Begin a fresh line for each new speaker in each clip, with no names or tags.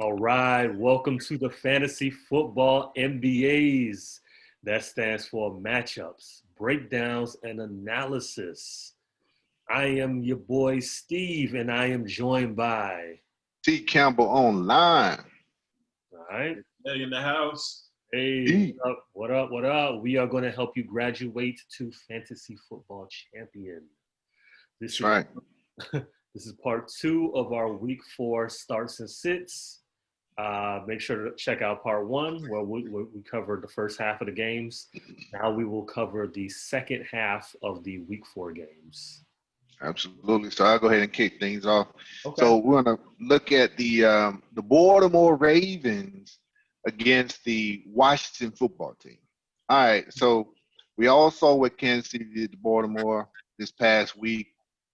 All right, welcome to the Fantasy Football MBAs. That stands for matchups, breakdowns, and analysis. I am your boy Steve, and I am joined by.
T. Campbell online.
All right.
Hey, in the house.
Hey,
E.
what up? What up? What up? We are going to help you graduate to Fantasy Football Champion. This
That's
is
right.
this is part 2 of our Week 4 starts and sits. Make sure to check out part 1 where we covered the first half of the games. Now we will cover the second half of the Week 4 games.
Absolutely. So I'll go ahead and kick things off.
Okay.
So we're going to look at the Baltimore Ravens against the Washington football team. All right. So we all saw what Kansas City did to Baltimore this past week.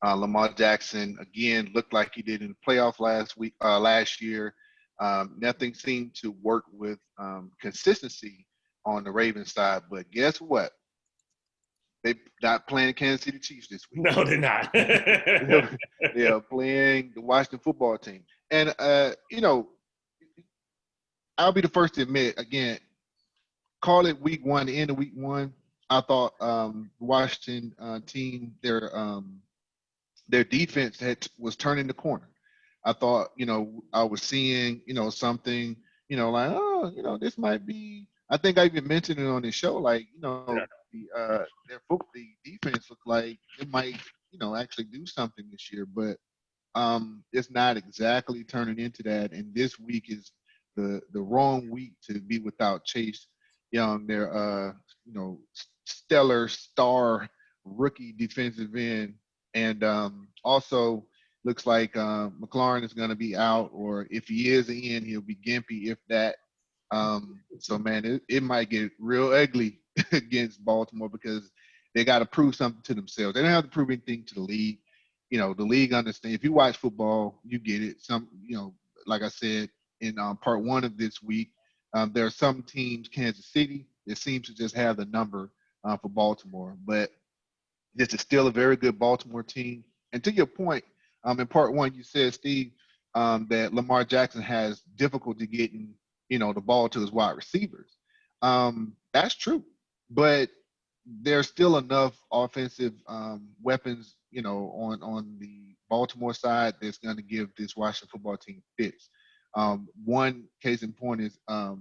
Lamar Jackson again looked like he did in the playoff last year. Nothing seemed to work with consistency on the Ravens side. But guess what? They're not playing Kansas City Chiefs this week.
No, they're not.
They are playing the Washington football team. And, I'll be the first to admit, again, call it week 1, the end of week 1. I thought the Washington team, their defense was turning the corner. I thought, I was seeing, something, this might be. I think I even mentioned it on the show, like, the defense looked like it might, actually do something this year, but it's not exactly turning into that. And this week is the wrong week to be without Chase Young, their stellar star rookie defensive end, and also looks like McLaurin is going to be out, or if he is in, he'll be gimpy, if that. So, man, it might get real ugly against Baltimore because they got to prove something to themselves. They don't have to prove anything to the league. The league understands. If you watch football, you get it. Like I said in part 1 of this week, there are some teams, Kansas City, that seems to just have the number for Baltimore. But this is still a very good Baltimore team. And to your point, in part 1, you said, Steve, that Lamar Jackson has difficulty getting, the ball to his wide receivers. That's true. But there's still enough offensive weapons, on the Baltimore side that's going to give this Washington football team fits. One case in point is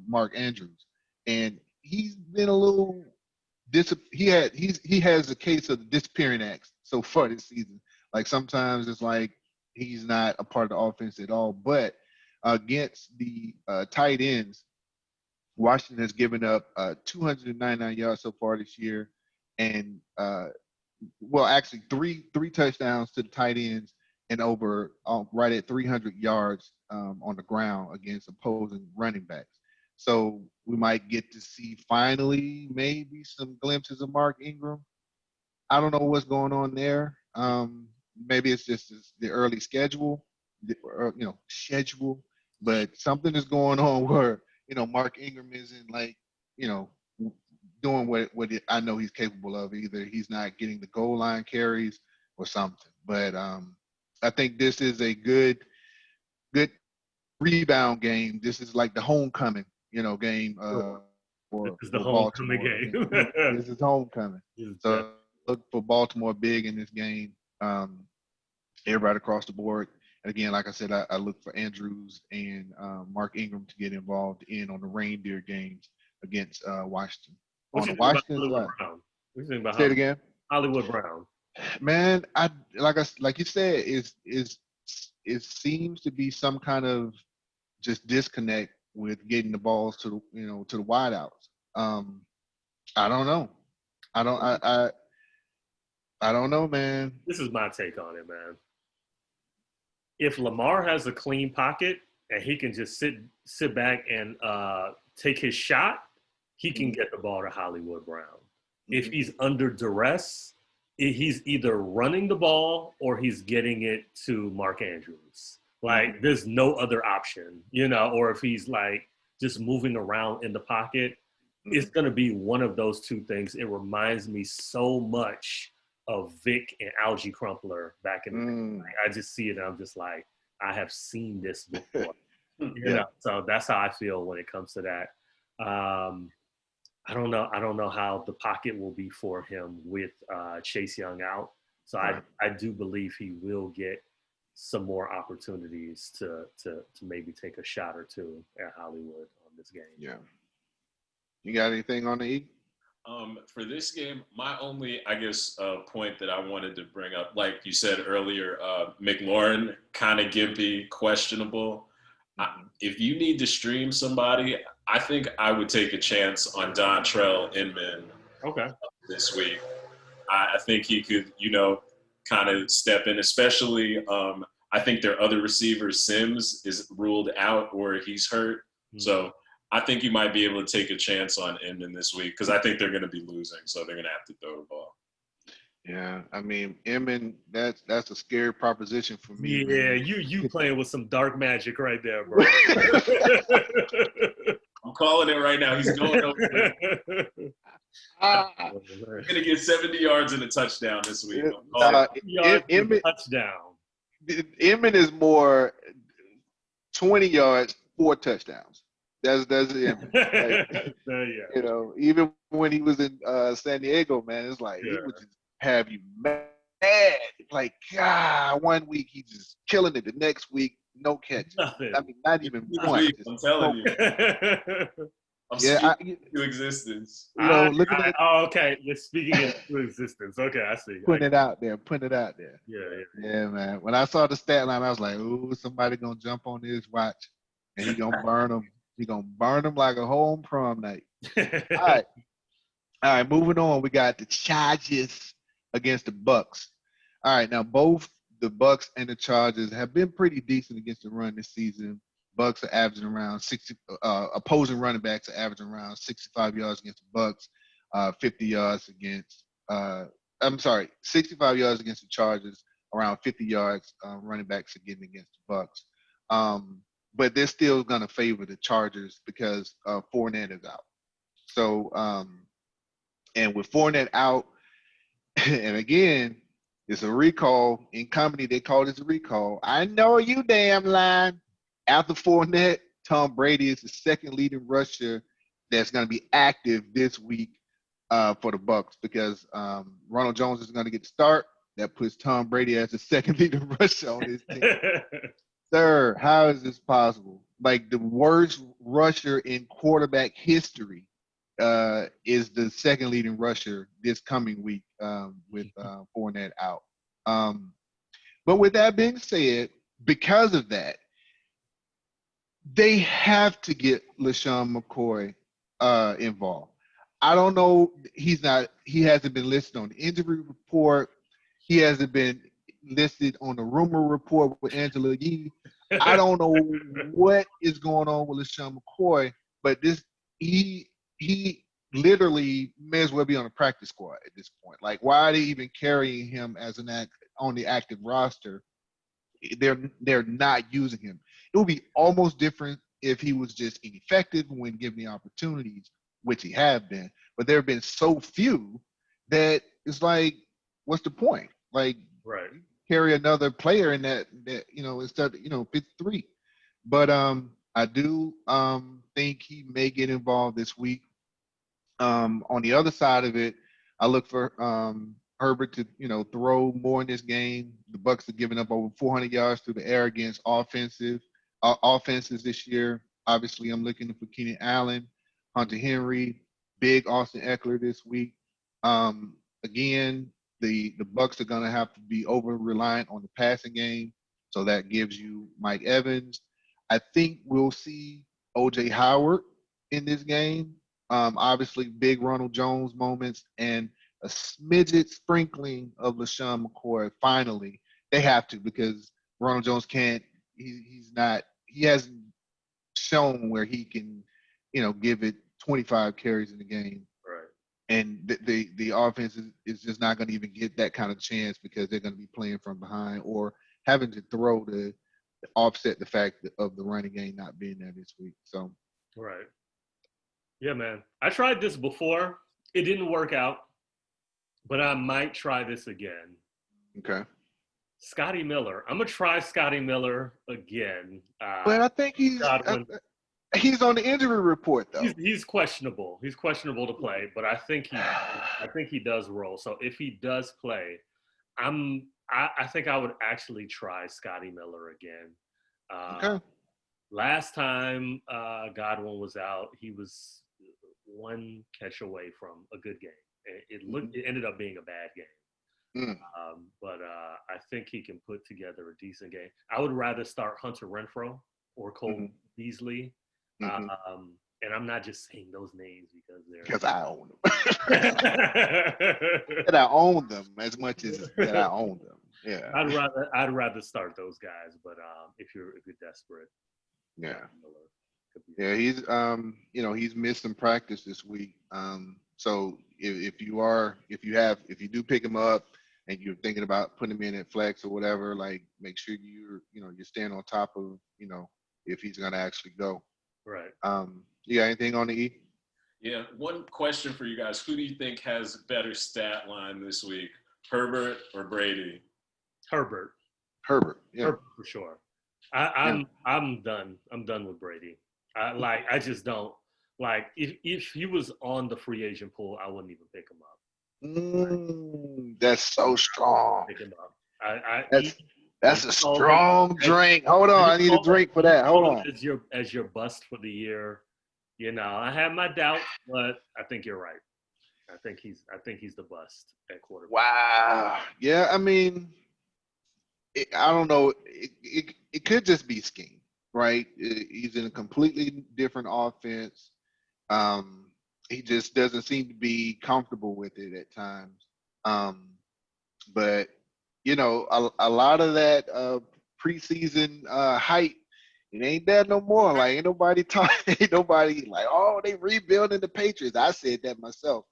Mark Andrews, and he's been a little he has a case of the disappearing acts so far this season. Like sometimes it's like he's not a part of the offense at all. But against the tight ends, Washington has given up 299 yards so far this year, and actually three touchdowns to the tight ends, and over right at 300 yards on the ground against opposing running backs. So we might get to see finally maybe some glimpses of Mark Ingram. I don't know what's going on there. Maybe it's just the early schedule, but something is going on where, Mark Ingram isn't like, doing what I know he's capable of. Either he's not getting the goal line carries or something. But I think this is a good rebound game. This is like the homecoming, game for
This is the
Baltimore.
homecoming game.
This is homecoming. So look for Baltimore big in this game. Everybody across the board. And again, like I said, I look for Andrews and Mark Ingram to get involved on the reindeer games against Washington.
What
On
you
the
think about
Washington
Hollywood
side,
Brown? What you think about
say it again.
Hollywood Brown?
Man, like you said, it seems to be some kind of just disconnect with getting the balls to the wideouts. I don't know. I don't know, man.
This is my take on it, man. If Lamar has a clean pocket and he can just sit back and take his shot, he can get the ball to Hollywood Brown. If he's under duress, he's either running the ball or he's getting it to Mark Andrews. Like, there's no other option, or if he's like just moving around in the pocket, it's going to be one of those two things. It reminds me so much of Vic and Algie Crumpler back in the day. Like, I just see it and I'm just like, I have seen this before. So that's how I feel when it comes to that. I don't know. I don't know how the pocket will be for him with Chase Young out. So I do believe he will get some more opportunities to maybe take a shot or two at Hollywood on this game.
Yeah. You got anything on the E?
For this game, my only, I guess, point that I wanted to bring up, like you said earlier, McLaurin, kind of gimpy, questionable. If you need to stream somebody, I think I would take a chance on Dontrell Inman this week. I think he could, kind of step in, especially I think their other receiver, Sims, is ruled out or he's hurt. Mm-hmm. So I think you might be able to take a chance on Inman this week because I think they're going to be losing, so they're going to have to throw the ball.
Yeah, I mean, Inman, that's a scary proposition for me.
Yeah, man. you playing with some dark magic right there, bro.
I'm calling it right now. He's going over. He's going to get 70 yards and a touchdown this week.
Inman touchdown.
Inman is more 20 yards, 4 touchdowns. That's Inman. Like, even when he was in San Diego, man, it's like he would just have you mad. Like, God, 1 week he's just killing it. The next week, no catch.
Nothing.
I mean, not even one.
I'm telling you. I'm speaking to existence.
Looking at.
Oh, okay. You're speaking into existence. Okay, I see.
Putting it out there.
Yeah,
man. When I saw the stat line, I was like, "Ooh, somebody gonna jump on this watch, and he gonna burn them. He gonna burn them like a home prom night." All right. Moving on. We got the Chargers against the Bucks. All right, now both the Bucks and the Chargers have been pretty decent against the run this season. Bucks are averaging around 60. Opposing running backs are averaging around 65 yards against the Bucks, 50 yards against. 65 yards against the Chargers, around 50 yards running backs are getting against the Bucks. But they're still going to favor the Chargers because Fournette is out. So, and with Fournette out, and again, it's a recall. In comedy, they call this a recall. I know you damn lying. After Fournette, Tom Brady is the second leading rusher that's going to be active this week for the Bucks because Ronald Jones is going to get the start. That puts Tom Brady as the second leading rusher on his team. Sir, how is this possible? Like the worst rusher in quarterback history is the second leading rusher this coming week with Fournette out. But with that being said, because of that, they have to get LaShawn McCoy involved. I don't know. He hasn't been listed on the injury report. He hasn't been listed on the rumor report with Angela Yee. I don't know what is going on with LaShawn McCoy, but he literally may as well be on a practice squad at this point. Like, why are they even carrying him as on the active roster? They're not using him. It would be almost different if he was just ineffective when given the opportunities, which he have been. But there have been so few that it's like, what's the point? Like, carry another player in that instead of 53. But I do think he may get involved this week. On the other side of it, I look for Herbert to throw more in this game. The Bucks are giving up over 400 yards through the air against offenses this year. Obviously, I'm looking for Keenan Allen, Hunter Henry, big Austin Eckler this week. Again, the Bucks are going to have to be over reliant on the passing game, so that gives you Mike Evans. I think we'll see O.J. Howard in this game. Obviously, big Ronald Jones moments and a smidget sprinkling of LaShawn McCoy. Finally, they have to because Ronald Jones can't. He hasn't shown where he can, give it 25 carries in the game.
Right.
And the offense is just not going to even get that kind of chance because they're going to be playing from behind or having to throw to offset the fact of the running game not being there this week. So.
Right. Yeah, man. I tried this before. It didn't work out, but I might try this again.
Okay.
Scotty Miller. I'm gonna try Scotty Miller again.
But I think
Godwin.
he's on the injury report though.
He's questionable. He's questionable to play, but I think he does roll. So if he does play, I think I would actually try Scotty Miller again.
Okay.
Last time Godwin was out, he was one catch away from a good game. It ended up being a bad game. But I think he can put together a decent game. I would rather start Hunter Renfrow or Cole Beasley. And I'm not just saying those names because
I own them. And I own them as much as that I own them. Yeah.
I'd rather start those guys, but if you're desperate.
Yeah. Yeah, he's he's missed some practice this week. So if you do pick him up and you're thinking about putting him in at flex or whatever, like make sure you're staying on top of, if he's gonna actually go.
Right.
You got anything on the E?
Yeah. One question for you guys. Who do you think has better stat line this week? Herbert or Brady?
Herbert.
Yeah.
Herbert for sure. I'm done. I'm done with Brady. I just don't like if he was on the free agent pool, I wouldn't even pick him up.
That's so strong.
Pick him up.
That's a strong drink. Hold on, I need a drink for that. Hold on.
As your bust for the year, I have my doubts, but I think you're right. I think he's the bust at quarterback.
Wow. Yeah, I mean, I don't know. It could just be scheme, right? He's in a completely different offense. He just doesn't seem to be comfortable with it at times. But a lot of that preseason hype, it ain't there no more. Like ain't nobody like, oh, they rebuilding the Patriots. I said that myself.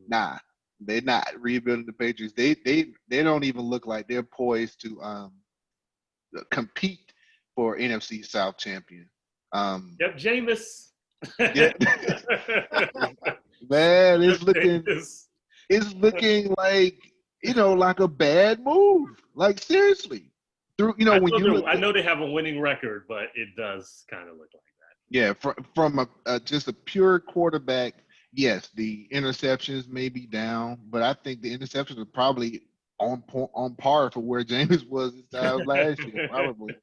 Nah, they're not rebuilding the Patriots. They don't even look like they're poised to compete for NFC South champion.
Yep, Jameis.
Yeah. Man, it's looking like like a bad move. Like seriously.
I know they have a winning record, but it does kind of look like that.
Yeah, from just a pure quarterback, yes, the interceptions may be down, but I think the interceptions are probably on par for where James was this time last year, probably.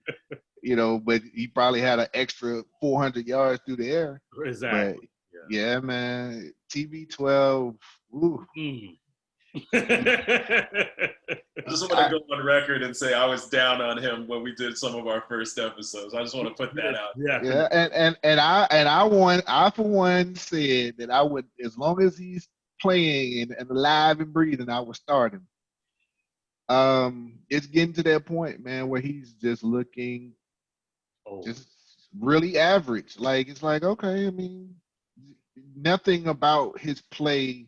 But he probably had an extra 400 yards through the air.
Exactly.
But, yeah, man. TB12. Ooh.
I just want to go on record and say I was down on him when we did some of our first episodes. I just want to put that out.
Yeah, and I for one said that I would, as long as he's playing and alive and breathing, I would start him. It's getting to that point, man, where he's just looking just really average. Like it's like, okay, I mean, nothing about his play.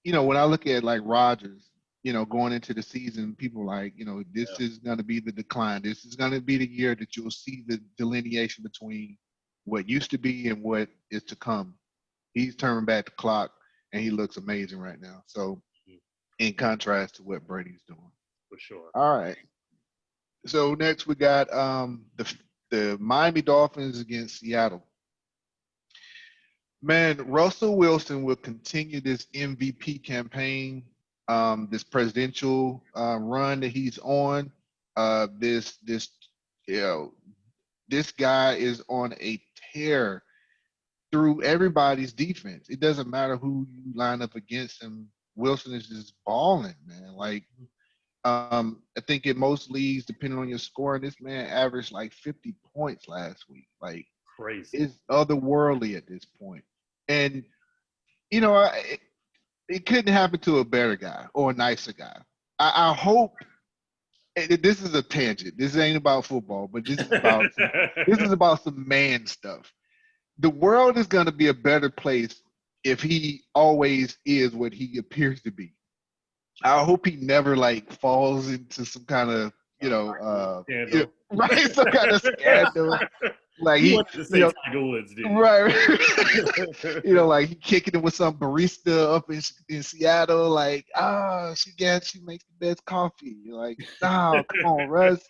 When I look at like Rodgers, going into the season, people like, this is going to be the decline. This is going to be the year that you'll see the delineation between what used to be and what is to come. He's turning back the clock, and he looks amazing right now. So, in contrast to what Brady's doing.
For sure.
All right. So next we got the Miami Dolphins against Seattle. Man, Russell Wilson will continue this MVP campaign, this presidential run that he's on. This guy is on a tear through everybody's defense. It doesn't matter who you line up against him. Wilson is just balling, man. Like, I think in most leagues, depending on your scoring, this man averaged like 50 points last week. Like,
crazy.
It's otherworldly at this point. And, it couldn't happen to a better guy or a nicer guy. I hope this is a tangent. This ain't about football, but this is about some man stuff. The world is going to be a better place if he always is what he appears to be. I hope he never falls into some kind of, right, some kind of scandal Like
You
he,
wanted to say Tiger Woods, didn't you?
right. Like he kicking it with some barista up in Seattle. Like, she makes the best coffee. Like, oh, come on, Russ.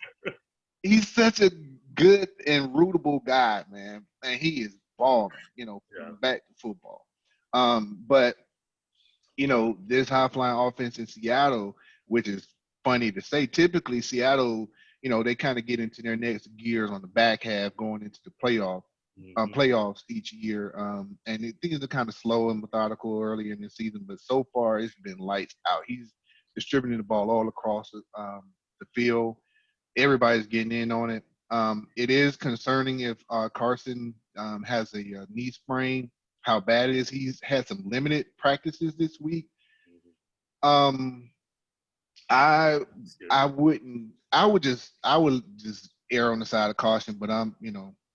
He's such a good and rootable guy, man. And he is balling, back to football. But this high flying offense in Seattle, which is funny to say, typically Seattle, they kind of get into their next gears on the back half going into the playoffs each year. And things are kind of slow and methodical early in the season, but so far it's been lights out. He's distributing the ball all across the field. Everybody's getting in on it. It is concerning if Carson has a knee sprain, how bad it is. He's had some limited practices this week. I would just err on the side of caution, but I'm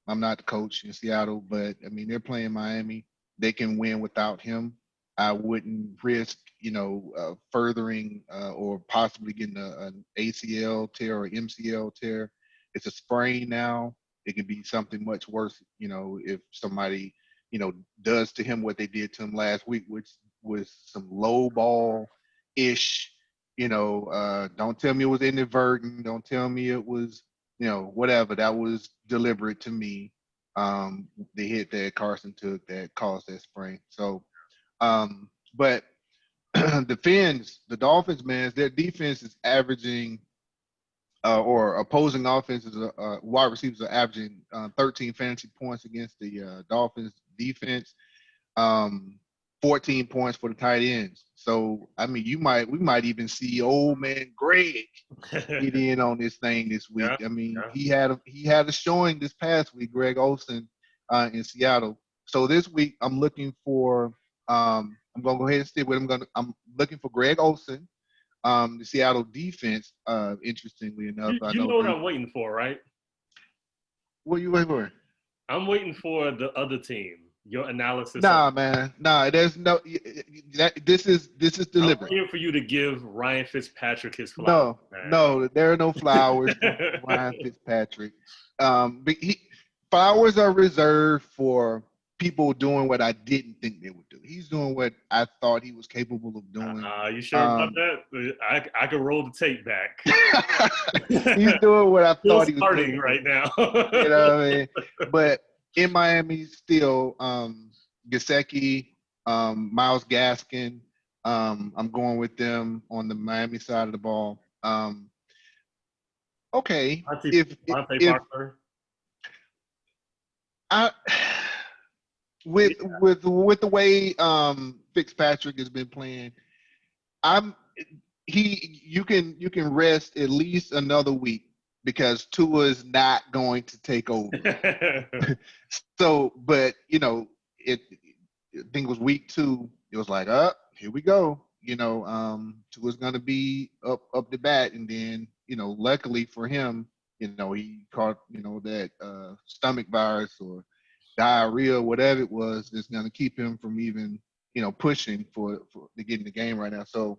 not the coach in Seattle, but I mean, they're playing Miami. They can win without him. I wouldn't risk, furthering or possibly getting an ACL tear or MCL tear. It's a sprain now. It can be something much worse, if somebody, does to him what they did to him last week, which was some low ball-ish, don't tell me it was inadvertent. Don't tell me it was, whatever. That was deliberate to me. The hit that Carson took that caused that sprain. So, but the Dolphins, man, their defense is averaging, or opposing offenses, wide receivers are averaging 13 fantasy points against the Dolphins defense, 14 points for the tight ends. So, I mean, we might even see old man Greg get in on this thing this week.
Yeah,
I mean, he had a showing this past week, Greg Olsen, in Seattle. So this week I'm looking for I'm gonna go ahead and stick with him. I'm looking for Greg Olsen, the Seattle defense. Interestingly enough,
you know what I'm waiting for, right?
What are you waiting for?
I'm waiting for the other team. Your analysis.
Nah, man. Nah, there's no. This is deliberate.
I'm waiting for you to give Ryan Fitzpatrick his flowers.
No, there are no flowers for Ryan Fitzpatrick. But flowers are reserved for people doing what I didn't think they would do. He's doing what I thought he was capable of doing.
You sure about that? I could roll the tape back.
He's doing what I thought he was
starting right now.
You know what I mean? But in Miami, still, Gesicki, Myles Gaskin, I'm going with them on the Miami side of the ball. Okay, if
Parker.
With the way Fitzpatrick has been playing, you can rest at least another week because Tua is not going to take over. So, but I think it was week 2. It was like, here we go. Tua's going to be up the bat, and then luckily for him, he caught that stomach virus or diarrhea, whatever it was, that's going to keep him from even, pushing to get in the game right now. So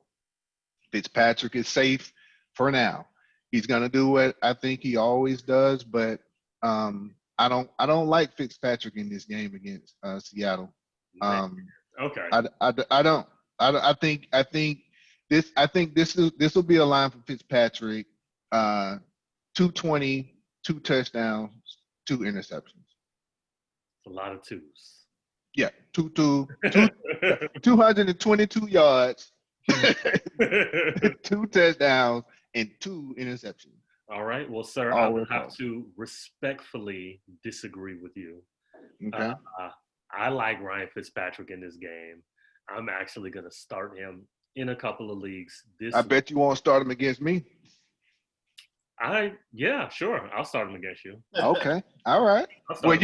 Fitzpatrick is safe for now. He's going to do what I think he always does, but I don't like Fitzpatrick in this game against Seattle.
Okay.
I don't. I think this will be a line for Fitzpatrick. 220, 2 touchdowns, 2 interceptions.
A lot of twos.
Yeah, 222 yards, 2 touchdowns, and 2 interceptions.
All right. Well, sir, I will have to respectfully disagree with you.
Okay.
I like Ryan Fitzpatrick in this game. I'm actually going to start him in a couple of leagues.
I bet you won't start him against me.
Yeah, sure. I'll start him against you.
Okay. All right. Well,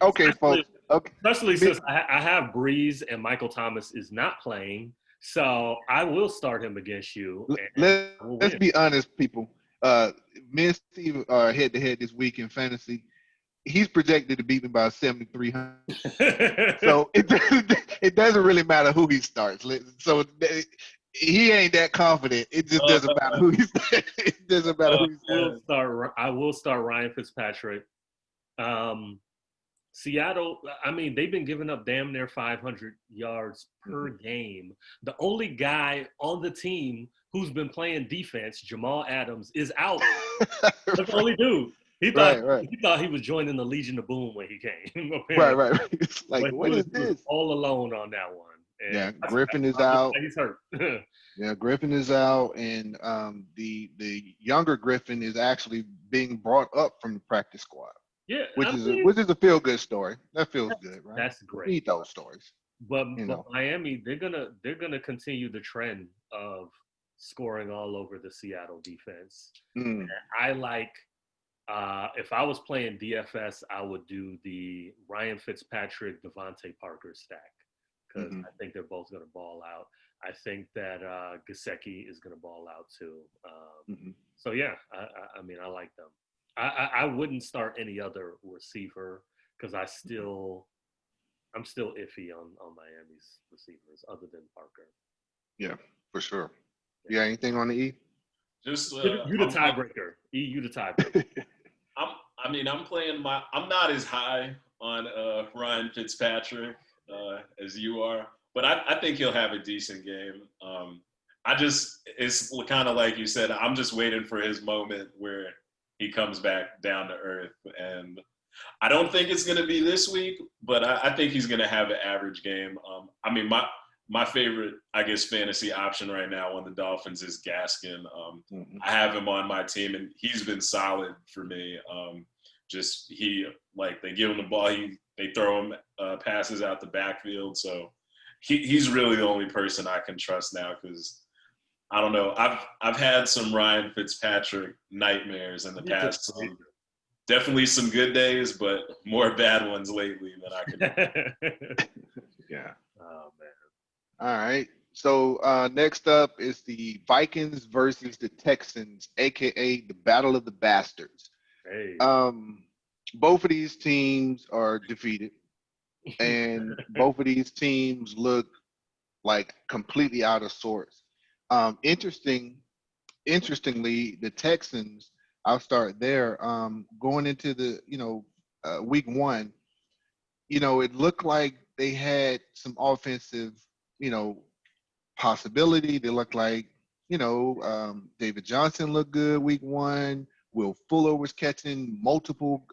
okay, folks. Okay.
Especially since I have Breeze and Michael Thomas is not playing, so I will start him against you.
Let's be honest, people. Me and Steve are head-to-head this week in fantasy. He's projected to beat me by 7,300. So it doesn't really matter who he starts. So he ain't that confident. It just doesn't matter who he starts. It doesn't matter who he starts.
I will start Ryan Fitzpatrick. Seattle, I mean, they've been giving up damn near 500 yards per game. The only guy on the team who's been playing defense, Jamal Adams, is out. That's the only dude.
Right.
He thought he was joining the Legion of Boom when he came.
Right. It's like,
But
what is
he was
this?
all alone on that one. And
Yeah,
that's
Griffin is
obviously
out.
he's hurt.
Yeah, Griffin is out, and the younger Griffin is actually being brought up from the practice squad.
Yeah,
Which is a feel good story. That feels good, right?
That's great.
We need those stories.
But Miami, they're gonna continue the trend of scoring all over the Seattle defense. I like if I was playing DFS, I would do the Ryan Fitzpatrick, Devontae Parker stack because I think they're both gonna ball out. I think that Gesicki is gonna ball out too. So yeah, I mean I like them. I wouldn't start any other receiver because I'm still iffy on Miami's receivers other than Parker.
Yeah, for sure. You got anything on the E?
Just
you the tiebreaker. E, you the tiebreaker.
I'm not as high on Ryan Fitzpatrick as you are, but I think he'll have a decent game. It's kind of like you said, I'm just waiting for his moment where he comes back down to earth. And I don't think it's going to be this week, but I think he's going to have an average game. My favorite, I guess, fantasy option right now on the Dolphins is Gaskin. I have him on my team, and he's been solid for me. They give him the ball, they throw him passes out the backfield. So he's really the only person I can trust now because I don't know. I've had some Ryan Fitzpatrick nightmares in the past. Definitely some good days, but more bad ones lately than I can.
Yeah.
Oh man.
All right. So next up is the Vikings versus the Texans, aka the Battle of the Bastards.
Hey.
Both of these teams are defeated, and both of these teams look like completely out of sorts. Interestingly, the Texans, I'll start there. Going into the week one, it looked like they had some offensive, possibility. They looked like, David Johnson looked good week one. Will Fuller was catching multiple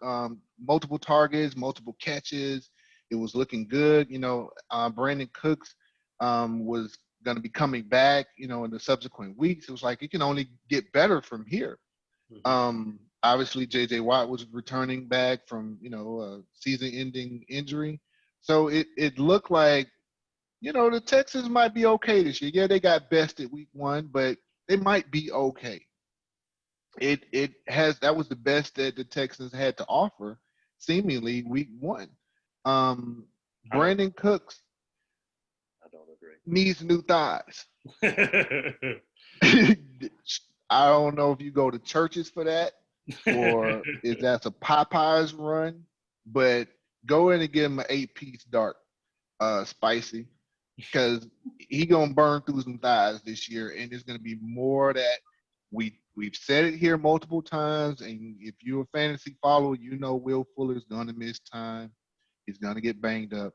targets, multiple catches. It was looking good. Brandon Cooks was going to be coming back, in the subsequent weeks. It was like it can only get better from here. Obviously, J.J. Watt was returning back from, a season-ending injury. So it looked like, the Texans might be okay this year. Yeah, they got bested week one, but they might be okay. That was the best that the Texans had to offer, seemingly week one. Brandon Cooks
I don't agree.
Needs new thighs. I don't know if you go to churches for that or if that's a Popeyes run, but go in and give him an 8-piece dark spicy because he gonna burn through some thighs this year, and there's gonna be more that we've said it here multiple times, and if you're a fantasy follower, Will Fuller's gonna miss time. He's gonna get banged up.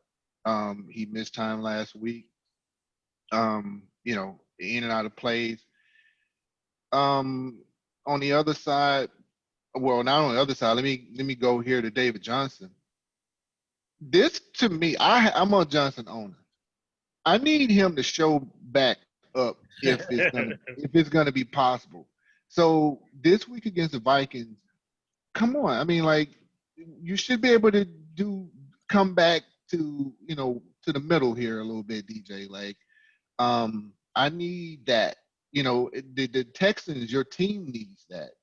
He missed time last week. In and out of plays. On the other side, well, not on the other side. Let me go here to David Johnson. This to me, I'm a Johnson owner. I need him to show back up if it's gonna be possible. So this week against the Vikings, come on. I mean, like you should be able to come back to to the middle here a little bit, DJ. Like, I need that. The Texans, your team needs that.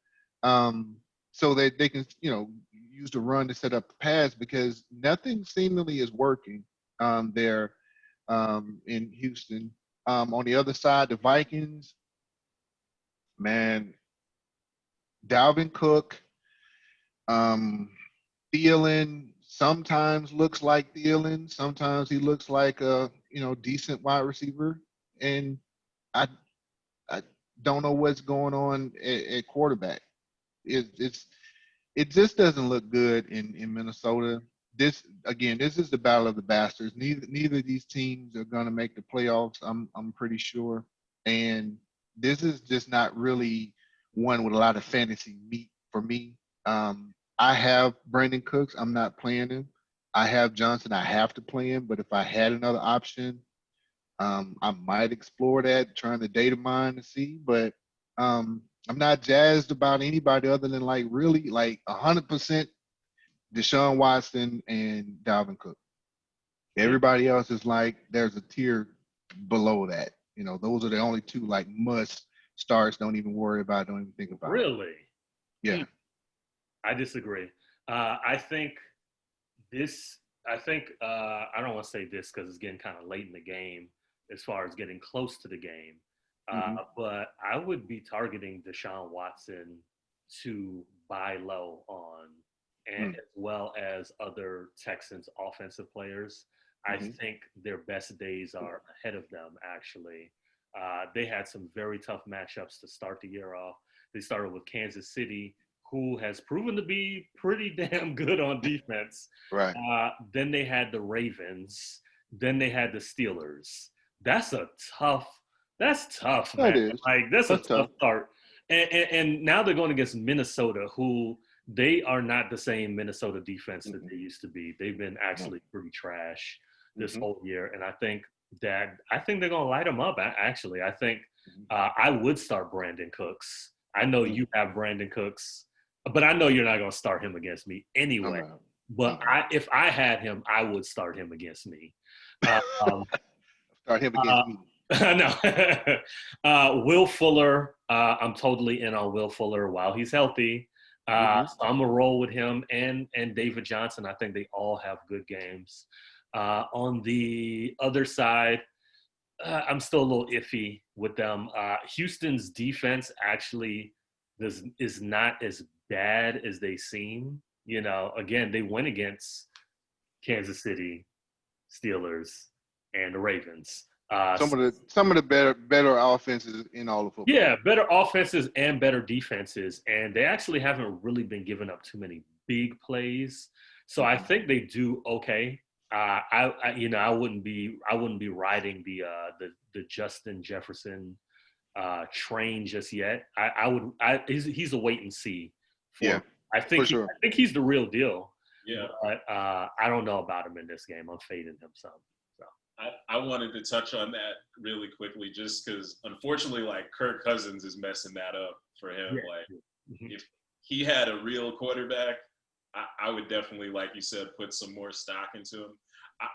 So that they can, use the run to set up the pass because nothing seemingly is working there in Houston. On the other side, the Vikings, man, Dalvin Cook, Thielen sometimes looks like Thielen. Sometimes he looks like a, decent wide receiver. And I don't know what's going on at quarterback. It's it just doesn't look good in Minnesota. This is the battle of the bastards. Neither of these teams are going to make the playoffs. I'm pretty sure, and this is just not really one with a lot of fantasy meat for me. I have Brandon Cooks. I'm not playing him. I have Johnson. I have to play him. But if I had another option, I might explore that, trying to data mine to see. But I'm not jazzed about anybody other than like really like 100% Deshaun Watson and Dalvin Cook. Everybody else is like there's a tier below that. You know, those are the only two like must starts. Don't even worry about. Don't even think about.
Really?
Yeah.
I disagree. I think this. I think I don't want to say this because it's getting kind of late in the game as far as getting close to the game. But I would be targeting Deshaun Watson to buy low on, and as well as other Texans offensive players. I think their best days are ahead of them, actually. They had some very tough matchups to start the year off. They started with Kansas City, who has proven to be pretty damn good on defense.
Right.
Then they had the Ravens. Then they had the Steelers. That's tough, man.
That is.
Like, that's a
That's
tough
tough.
start. And now they're going against Minnesota, who they are not the same Minnesota defense that they used to be. They've been actually pretty trash this whole year. And I think they're going to light them up, actually. I think I would start Brandon Cooks. I know you have Brandon Cooks, but I know you're not going to start him against me anyway. But if I had him, I would start him against me.
Start him against me.
No. Will Fuller, I'm totally in on Will Fuller while he's healthy. So I'm going to roll with him and David Johnson. I think they all have good games. On the other side, I'm still a little iffy with them. Houston's defense actually is not as bad as they seem. You know, again, they went against Kansas City, Steelers, and the Ravens.
Some of the better offenses in all of football.
Yeah, better offenses and better defenses, and they actually haven't really been giving up too many big plays. So I think they do okay. I wouldn't be riding the Justin Jefferson train just yet. He's a wait and see. I think he's the real deal.
Yeah,
but I don't know about him in this game. I'm fading him some. So
I wanted to touch on that really quickly, just because unfortunately, like Kirk Cousins is messing that up for him. Yeah. Like if he had a real quarterback, I would definitely, like you said, put some more stock into him.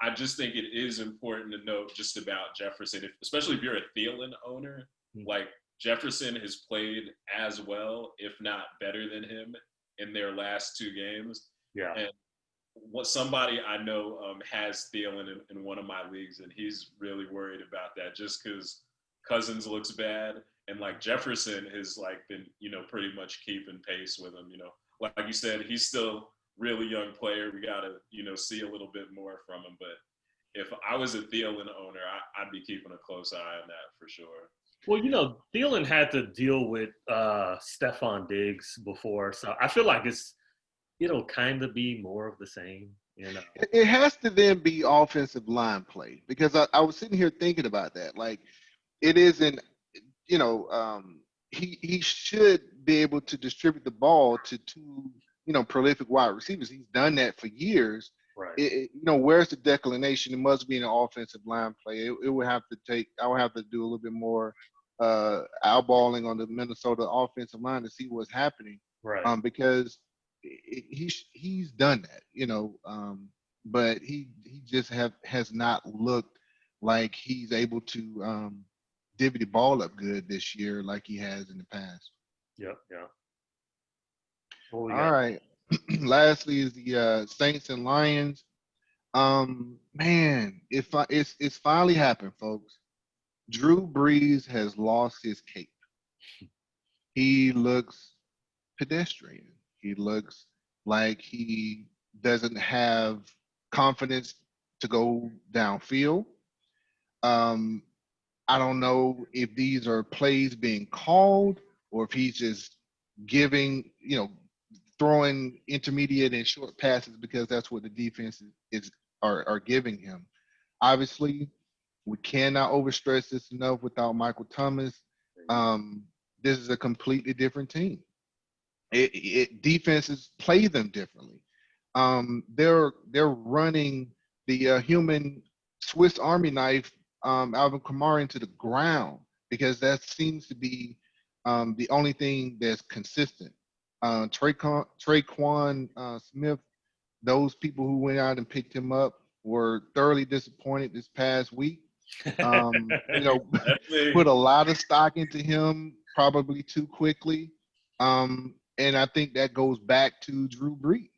I just think it is important to note just about Jefferson, especially if you're a Thielen owner. Like Jefferson has played as well, if not better than him, in their last two games.
Yeah.
And somebody I know has Thielen in one of my leagues, and he's really worried about that just because Cousins looks bad, and like Jefferson has like been pretty much keeping pace with him. Like you said, he's still really young player. We gotta see a little bit more from him. But if I was a Thielen owner, I'd be keeping a close eye on that for sure.
Well, Thielen had to deal with Stephon Diggs before, so I feel like it'll kind of be more of the same.
It has to then be offensive line play, because I was sitting here thinking about that. Like, it isn't, he should be able to distribute the ball to two, prolific wide receivers. He's done that for years.
Right.
Where's the declination? It must be an offensive line play. I would have to do a little bit more eyeballing on the Minnesota offensive line to see what's happening.
Right.
Because he's done that, but he just has not looked like he's able to divvy the ball up good this year like he has in the past.
Yep. Yeah.
All right. Lastly is the Saints and Lions. Man, it's finally happened, folks. Drew Brees has lost his cape. He looks pedestrian. He looks like he doesn't have confidence to go downfield. I don't know if these are plays being called or if he's just giving, throwing intermediate and short passes because that's what the defense are giving him. Obviously, we cannot overstress this enough without Michael Thomas. This is a completely different team. Defenses play them differently. They're running the human Swiss Army knife Alvin Kamara into the ground because that seems to be the only thing that's consistent. Traquan Smith, those people who went out and picked him up were thoroughly disappointed this past week. Put a lot of stock into him probably too quickly. And I think that goes back to Drew Brees.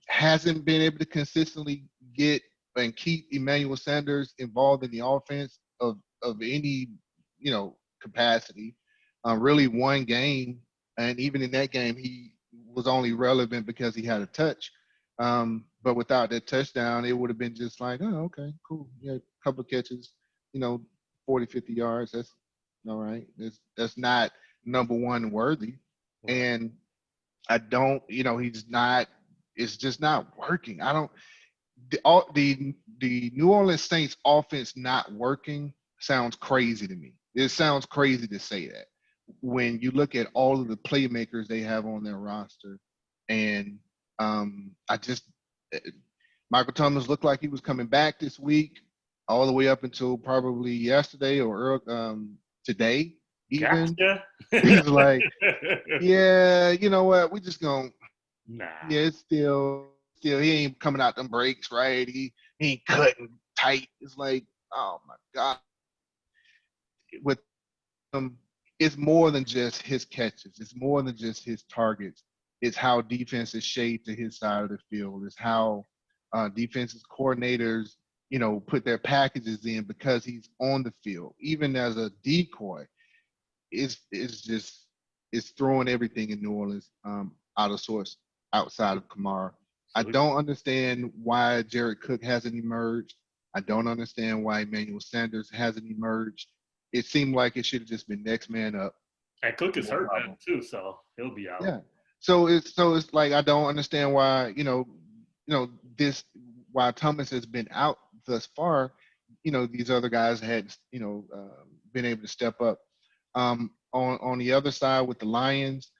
Hasn't been able to consistently get and keep Emmanuel Sanders involved in the offense of any, capacity. Really one game, and even in that game, he was only relevant because he had a touch. But without that touchdown, it would have been just like, oh, okay, cool. Yeah, a couple of catches, 40, 50 yards. That's all right. That's not number one worthy. And I don't, he's not, it's just not working. The New Orleans Saints offense not working sounds crazy to me. It sounds crazy to say that when you look at all of the playmakers they have on their roster. And Michael Thomas looked like he was coming back this week all the way up until probably yesterday or today. Even
gotcha.
he's like, yeah, you know what? We just gonna, yeah, it's still he ain't coming out them breaks, right? He ain't cutting tight. It's like, oh my God. With him, it's more than just his catches. It's more than just his targets. It's how defense is shaped to his side of the field. It's how defensive coordinators, put their packages in because he's on the field. Even as a decoy, it's throwing everything in New Orleans out of sorts outside of Kamara. I don't understand why Jared Cook hasn't emerged. I don't understand why Emmanuel Sanders hasn't emerged. It seemed like it should have just been next man up.
And Cook is hurt now too, so he'll be out.
Yeah. So it's like I don't understand why why Thomas has been out thus far. These other guys had been able to step up. On the other side with the Lions,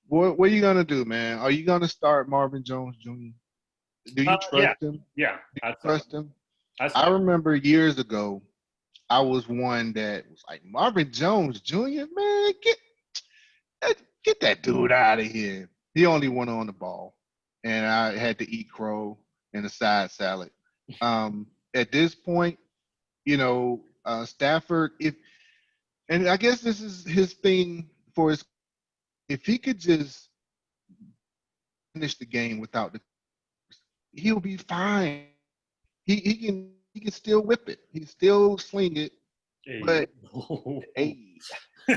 what are you gonna do, man? Are you gonna start Marvin Jones Jr.? Do you trust him?
Yeah,
I trust him. I remember years ago, I was one that was like, Marvin Jones Jr., man, get that dude out of here. He only went on the ball, and I had to eat crow and a side salad. At this point, Stafford, and I guess this is his thing if he could just finish the game without he'll be fine. He can still whip it. He still sling it. Hey. But hey,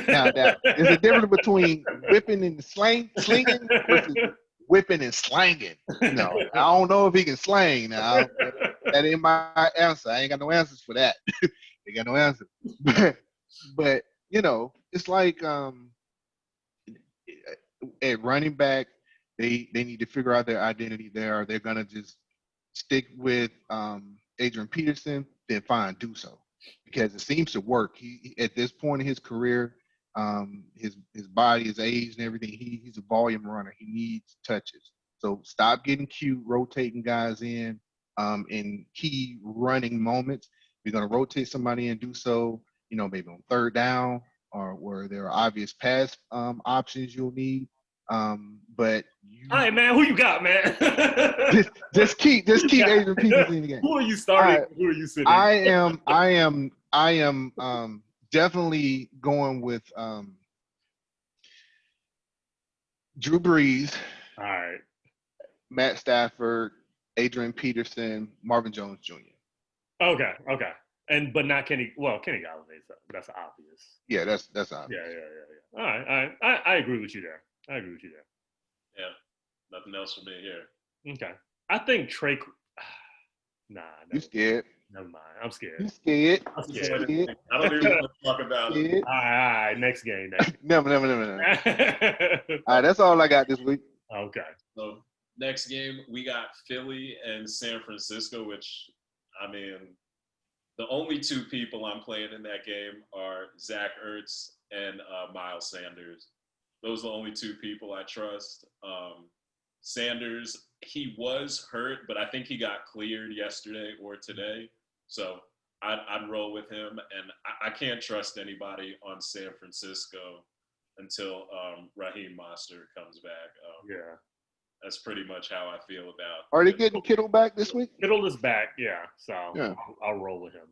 now there's a difference between whipping and slinging versus whipping and slanging. I don't know if he can slang now. That ain't my answer. I ain't got no answers for that. I got no answer. But it's like at running back, they need to figure out their identity there. They're gonna just stick with Adrian Peterson, then fine, do so. Because it seems to work. He at this point in his career, his body, his age, and everything, he's a volume runner. He needs touches. So stop getting cute, rotating guys in key running moments. If you're gonna rotate somebody and do so, maybe on third down or where there are obvious pass options you'll need. But
all right, man, who you got, man?
just keep Adrian Peterson in the game.
Who are you starting? Who are you sitting?
I am definitely going with Drew Brees.
All right.
Matt Stafford, Adrian Peterson, Marvin Jones Jr.
Okay. But not Kenny. Well, Kenny Galladay, that's obvious.
Yeah, that's obvious.
Yeah. All right. I agree with you there.
Yeah. Nothing else for me here.
Okay. I think Nah,
You scared?
never mind. I'm
You
scared.
scared?
I'm
You
scared.
scared?
I don't even want to talk about it.
Scared?
All right. Next game. Next
Never.
game.
All right, that's all I got this week.
Okay.
So next game, we got Philly and San Francisco, which, I mean, the only two people I'm playing in that game are Zach Ertz and Miles Sanders. Those are the only two people I trust. Sanders, he was hurt, but I think he got cleared yesterday or today. So I'd roll with him. And I can't trust anybody on San Francisco until Raheem Mostert comes back.
Yeah.
That's pretty much how I feel about.
Are they getting Kittle back this week?
Kittle is back. Yeah. So
Yeah.
I'll roll with him.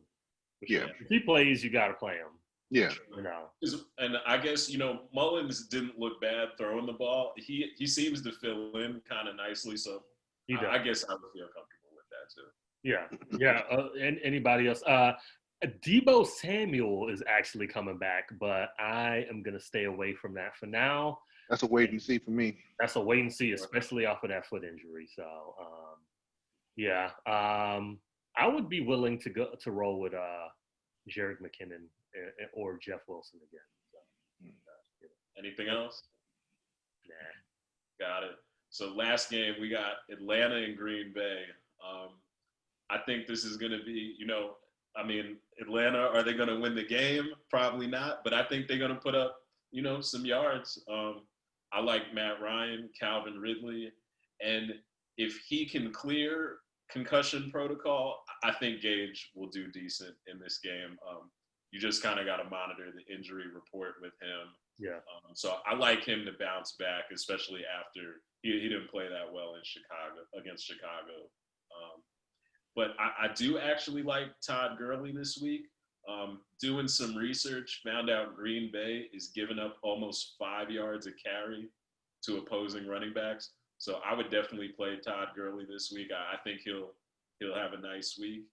For
Yeah.
sure. If he plays, you got to play him.
Yeah.
You know.
And I guess, Mullins didn't look bad throwing the ball. He seems to fill in kind of nicely. So I guess I would feel comfortable with that too.
Yeah. Yeah. And anybody else? Debo Samuel is actually coming back, but I am going to stay away from that for now.
That's a wait and see for me.
That's a wait and see, especially off of that foot injury. So, yeah. I would be willing to roll with Jerick McKinnon or Jeff Wilson again. So,
Anything else?
Nah.
Got it. So last game, we got Atlanta and Green Bay. I think this is going to be, Atlanta, are they going to win the game? Probably not, but I think they're going to put up, some yards. I like Matt Ryan, Calvin Ridley, and if he can clear concussion protocol, I think Gage will do decent in this game. You just kind of got to monitor the injury report with him.
Yeah.
So I like him to bounce back, especially after he didn't play that well against Chicago. But I do actually like Todd Gurley this week. Doing some research, found out Green Bay is giving up almost 5 yards a carry to opposing running backs. So I would definitely play Todd Gurley this week. I think he'll have a nice week.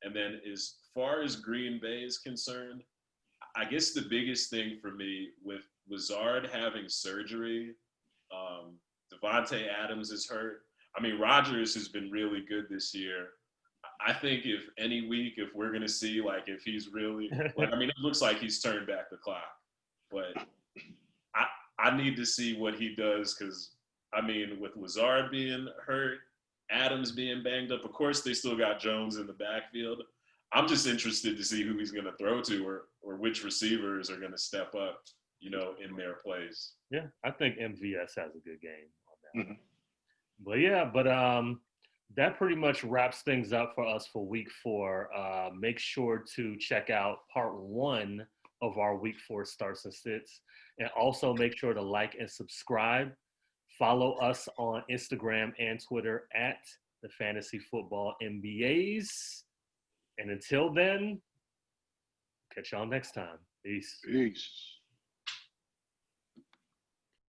And then as far as Green Bay is concerned, I guess the biggest thing for me with Lazard having surgery, Devontae Adams is hurt. I mean, Rodgers has been really good this year. I think if any week, if we're going to see, if he's really, it looks like he's turned back the clock. But I need to see what he does because, with Lazard being hurt, Adams being banged up, of course they still got Jones in the backfield. I'm just interested to see who he's going to throw to or which receivers are going to step up, in their plays.
Yeah, I think MVS has a good game on that.
Mm-hmm.
But yeah, that pretty much wraps things up for us for week 4. Make sure to check out part 1 of our week 4 starts and sits. And also make sure to like and subscribe. Follow us on Instagram and Twitter at the Fantasy Football MBAs. And until then, catch y'all next time. Peace.
Peace.